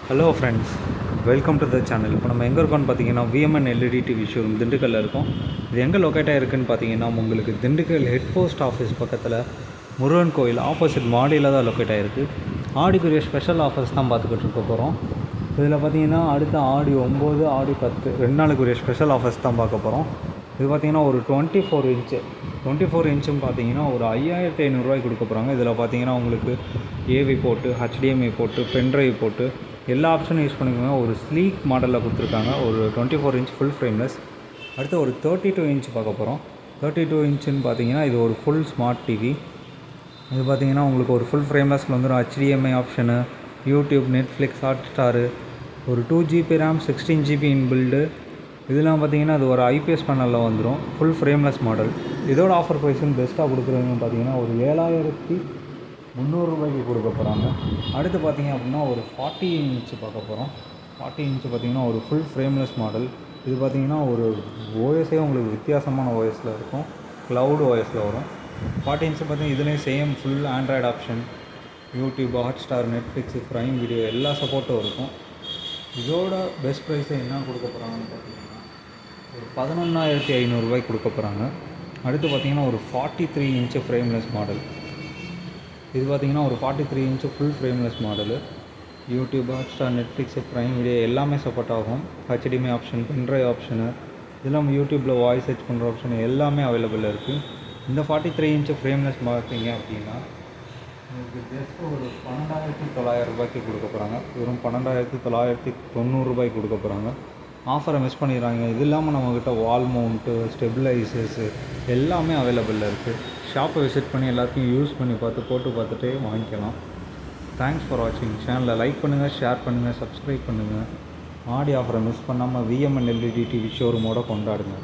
Hello friends, welcome to the channel. இப்போ நம்ம எங்கே இருக்கோம்னு பார்த்தீங்கன்னா விஎம்என் எல்இடி டிவி ஷோரூம் திண்டுக்கல்லில் இருக்கோம். இது எங்கே லொக்கேட் ஆகிருக்குன்னு பார்த்தீங்கன்னா உங்களுக்கு திண்டுக்கல் ஹெட் போஸ்ட் ஆஃபீஸ் பக்கத்தில் முருகன் கோயில் ஆப்போசிட் மாடியில் தான் லொக்கேட் ஆகிருக்கு. ஆடிக்குரிய ஸ்பெஷல் ஆஃபர்ஸ் தான் பார்த்துக்கிட்டு இருக்க போகிறோம். இதில் பார்த்தீங்கன்னா அடுத்த ஆடி 9, ஆடி 10 2 நாளுக்குரிய ஸ்பெஷல் ஆஃபர்ஸ் தான் பார்க்க போகிறோம். இது பார்த்திங்கன்னா ஒரு 24 இன்ச்சுன்னு பார்த்தீங்கன்னா ஒரு 5500 கொடுக்க போகிறாங்க. இதில் பார்த்தீங்கன்னா உங்களுக்கு ஏவி போட்டு, ஹெச்டிஎம்ஐ போட்டு, பென்ட்ரைவ் போட்டு எல்லா ஆப்ஷனும் யூஸ் பண்ணிக்கோங்க. ஒரு ஸ்லீக் மாடலில் கொடுத்துருக்காங்க. ஒரு 24 இன்ச் ஃபுல் ஃப்ரேம்லெஸ். அடுத்து ஒரு 32 இன்ச் பார்க்க போகிறோம். 32 இன்ச்சுன்னு பார்த்தீங்கன்னா இது ஒரு ஃபுல் ஸ்மார்ட் டிவி. இது பார்த்தீங்கன்னா உங்களுக்கு ஒரு ஃபுல் ஃப்ரேம்லெஸில் வந்துடும். HDMI option, YouTube, Netflix, Hotstar, ஒரு 2GB ரேம், 16GB இன்பில்டு. இதெல்லாம் பார்த்தீங்கன்னா அது ஒரு ஐபிஎஸ் பேனலில் வந்துடும். Full frameless model. இதோட ஆஃபர் ப்ரைஸுன்னு பெஸ்ட்டாக கொடுக்குறதுன்னு பார்த்தீங்கன்னா ஒரு 7300 கொடுக்க போகிறாங்க. அடுத்து பார்த்திங்க அப்படின்னா ஒரு 40 இன்ச்சு பார்க்க போகிறோம். 40 இன்ச்சு பார்த்திங்கன்னா ஒரு ஃபுல் ஃப்ரேம்லெஸ் மாடல். இது பார்த்திங்கன்னா ஒரு ஓஎஸே உங்களுக்கு வித்தியாசமான ஓஎஸில் இருக்கும். க்ளவுட் ஓஎஸில் வரும். 40 இன்ச்சு பார்த்திங்கன்னா இதுலேயும் same full Android option, YouTube, Hotstar, Netflix, prime video எல்லா சப்போர்ட்டும் இருக்கும். இதோட பெஸ்ட் ப்ரைஸை என்ன கொடுக்க போகிறாங்கன்னு பார்த்தீங்கன்னா ஒரு 11500 கொடுக்க போகிறாங்க. அடுத்து பார்த்திங்கன்னா ஒரு 43 இன்ச்சு ஃப்ரேம்லெஸ் மாடல். இது பார்த்திங்கன்னா ஒரு 43 inch full frameless model. YouTube, Hotstar, Netflix, prime video எல்லாமே சப்போர்ட் ஆகும். ஹெச்டிஎம்ஐ ஆப்ஷன், பென்ட்ரைவ் ஆப்ஷனு, இதெல்லாம் யூடியூப்பில் வாய்ஸ் செர்ச் பண்ணுற ஆப்ஷன் எல்லாமே அவைலபிள் இருக்குது. இந்த 43 இன்ச்சு ஃப்ரேம்லெஸ் பார்த்தீங்க அப்படின்னா உங்களுக்கு ஜஸ்ட் ஒரு 12900 கொடுக்க போகிறாங்க. வெறும் 12990 கொடுக்க போகிறாங்க. ஆஃபரை மிஸ் பண்ணிடுறாங்க. இது இல்லாமல் நம்மக்கிட்ட வால் மவுண்ட்டு, ஸ்டெபிளைசர்ஸு எல்லாமே அவைலபிளில் இருக்குது. ஷாப்பை விசிட் பண்ணி எல்லாத்தையும் யூஸ் பண்ணி போட்டு பார்த்துட்டே வாங்கிக்கலாம். தேங்க்ஸ் ஃபார் வாட்சிங். சேனலை லைக் பண்ணுங்கள், ஷேர் பண்ணுங்கள், சப்ஸ்கிரைப் பண்ணுங்கள். ஆடி ஆஃபரை மிஸ் பண்ணாமல் விஎம்என் எல்இடி டிவி ஷோரூமோடு கொண்டாடுங்க.